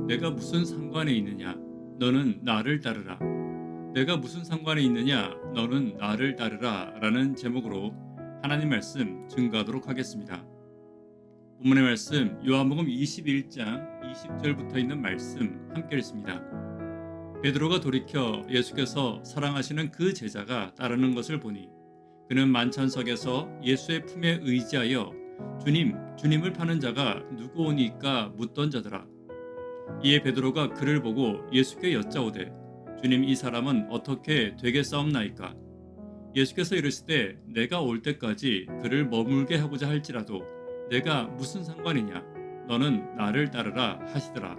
내가 무슨 상관에 있느냐? 너는 나를 따르라. 내가 무슨 상관에 있느냐? 너는 나를 따르라. 라는 제목으로 하나님 말씀 증거하도록 하겠습니다. 본문의 말씀 요한복음 21장 20절부터 있는 말씀 함께 읽습니다. 베드로가 돌이켜 예수께서 사랑하시는 그 제자가 따르는 것을 보니 그는 만찬석에서 예수의 품에 의지하여 주님을 파는 자가 누구오니까 묻던자더라. 이에 베드로가 그를 보고 예수께 여짜오되 주님, 이 사람은 어떻게 되겠사옵나이까? 예수께서 이르시되 내가 올 때까지 그를 머물게 하고자 할지라도 내가 무슨 상관이냐? 너는 나를 따르라 하시더라.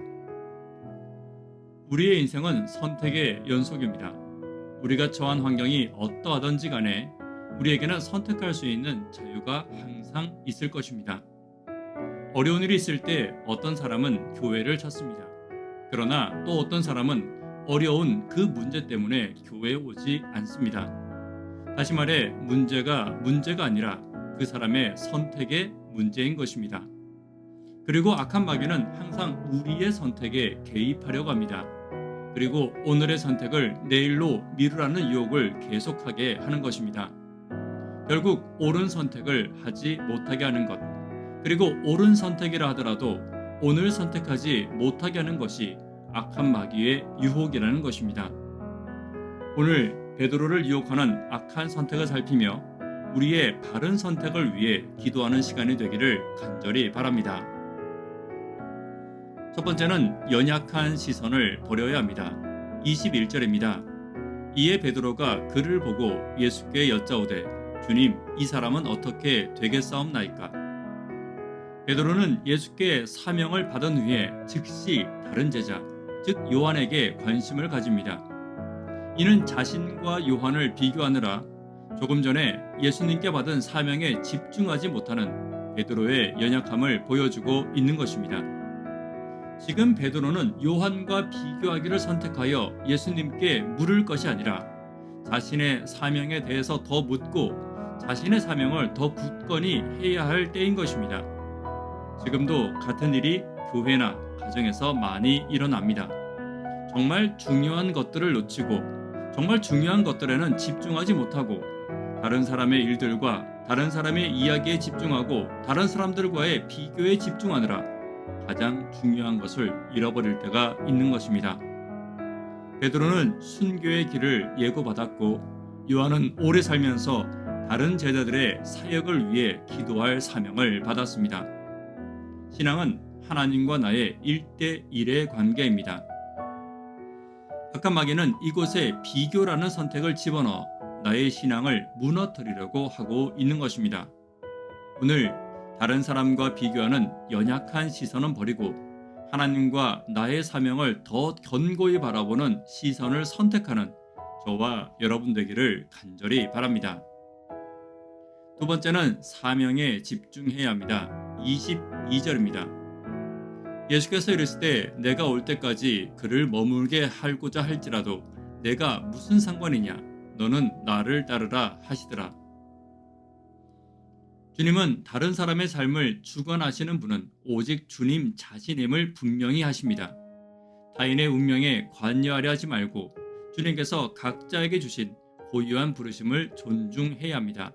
우리의 인생은 선택의 연속입니다. 우리가 처한 환경이 어떠하든지 간에 우리에게는 선택할 수 있는 자유가 항상 있을 것입니다. 어려운 일이 있을 때 어떤 사람은 교회를 찾습니다. 그러나 또 어떤 사람은 어려운 그 문제 때문에 교회에 오지 않습니다. 다시 말해 문제가 아니라 그 사람의 선택의 문제인 것입니다. 그리고 악한 마귀는 항상 우리의 선택에 개입하려고 합니다. 그리고 오늘의 선택을 내일로 미루라는 유혹을 계속하게 하는 것입니다. 결국 옳은 선택을 하지 못하게 하는 것, 그리고 옳은 선택이라 하더라도 오늘 선택하지 못하게 하는 것이 악한 마귀의 유혹이라는 것입니다. 오늘 베드로를 유혹하는 악한 선택을 살피며 우리의 바른 선택을 위해 기도하는 시간이 되기를 간절히 바랍니다. 첫 번째는 연약한 시선을 버려야 합니다. 21절입니다. 이에 베드로가 그를 보고 예수께 여짜오되 주님, 이 사람은 어떻게 되겠사옵나이까? 베드로는 예수께 사명을 받은 후에 즉시 다른 제자, 즉 요한에게 관심을 가집니다. 이는 자신과 요한을 비교하느라 조금 전에 예수님께 받은 사명에 집중하지 못하는 베드로의 연약함을 보여주고 있는 것입니다. 지금 베드로는 요한과 비교하기를 선택하여 예수님께 물을 것이 아니라 자신의 사명에 대해서 더 묻고 자신의 사명을 더 굳건히 해야 할 때인 것입니다. 지금도 같은 일이 교회나 가정에서 많이 일어납니다. 정말 중요한 것들을 놓치고 정말 중요한 것들에는 집중하지 못하고 다른 사람의 일들과 다른 사람의 이야기에 집중하고 다른 사람들과의 비교에 집중하느라 가장 중요한 것을 잃어버릴 때가 있는 것입니다. 베드로는 순교의 길을 예고받았고 요한은 오래 살면서 다른 제자들의 사역을 위해 기도할 사명을 받았습니다. 신앙은 하나님과 나의 1대1의 관계입니다. 악한 마귀는 이곳에 비교라는 선택을 집어넣어 나의 신앙을 무너뜨리려고 하고 있는 것입니다. 오늘 다른 사람과 비교하는 연약한 시선은 버리고 하나님과 나의 사명을 더 견고히 바라보는 시선을 선택하는 저와 여러분 되기를 간절히 바랍니다. 두 번째는 사명에 집중해야 합니다. 22절입니다. 예수께서 이르시되 내가 올 때까지 그를 머물게 하고자 할지라도 내가 무슨 상관이냐? 너는 나를 따르라 하시더라. 주님은 다른 사람의 삶을 주관하시는 분은 오직 주님 자신임을 분명히 하십니다. 타인의 운명에 관여하려 하지 말고 주님께서 각자에게 주신 고유한 부르심을 존중해야 합니다.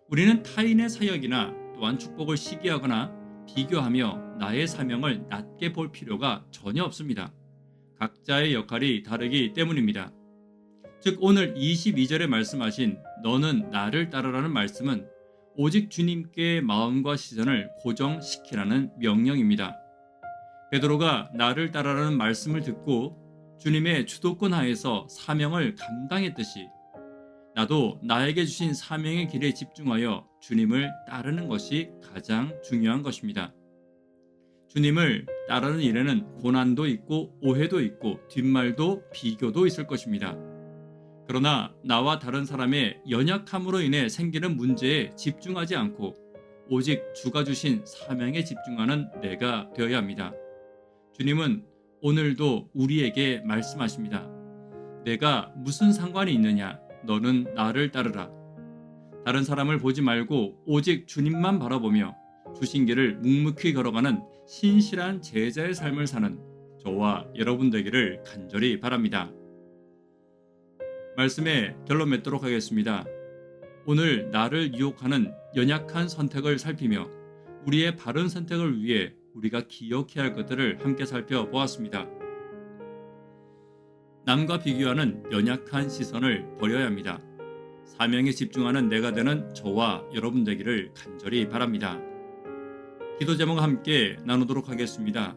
우리는 타인의 사역이나 또한 축복을 시기하거나 비교하며 나의 사명을 낮게 볼 필요가 전혀 없습니다. 각자의 역할이 다르기 때문입니다. 즉 오늘 22절에 말씀하신 너는 나를 따르라는 말씀은 오직 주님께 마음과 시선을 고정시키라는 명령입니다. 베드로가 나를 따르라는 말씀을 듣고 주님의 주도권 하에서 사명을 감당했듯이 나도 나에게 주신 사명의 길에 집중하여 주님을 따르는 것이 가장 중요한 것입니다. 주님을 따르는 일에는 고난도 있고 오해도 있고 뒷말도 비교도 있을 것입니다. 그러나 나와 다른 사람의 연약함으로 인해 생기는 문제에 집중하지 않고 오직 주가 주신 사명에 집중하는 내가 되어야 합니다. 주님은 오늘도 우리에게 말씀하십니다. 내가 무슨 상관이 있느냐? 너는 나를 따르라. 다른 사람을 보지 말고 오직 주님만 바라보며 주신 길을 묵묵히 걸어가는 신실한 제자의 삶을 사는 저와 여러분 되기를 간절히 바랍니다. 말씀의 결론 맺도록 하겠습니다. 오늘 나를 유혹하는 연약한 선택을 살피며 우리의 바른 선택을 위해 우리가 기억해야 할 것들을 함께 살펴보았습니다. 남과 비교하는 연약한 시선을 버려야 합니다. 사명에 집중하는 내가 되는 저와 여러분 되기를 간절히 바랍니다. 기도 제목 함께 나누도록 하겠습니다.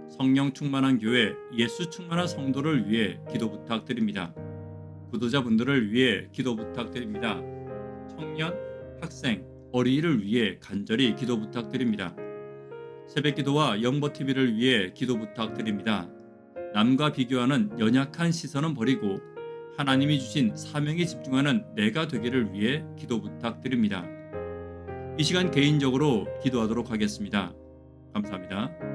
성령 충만한 교회, 예수 충만한 성도를 위해 기도 부탁드립니다. 구도자분들을 위해 기도 부탁드립니다. 청년, 학생, 어린이를 위해 간절히 기도 부탁드립니다. 새벽기도와 영버TV를 위해 기도 부탁드립니다. 남과 비교하는 연약한 시선은 버리고 하나님이 주신 사명에 집중하는 내가 되기를 위해 기도 부탁드립니다. 이 시간 개인적으로 기도하도록 하겠습니다. 감사합니다.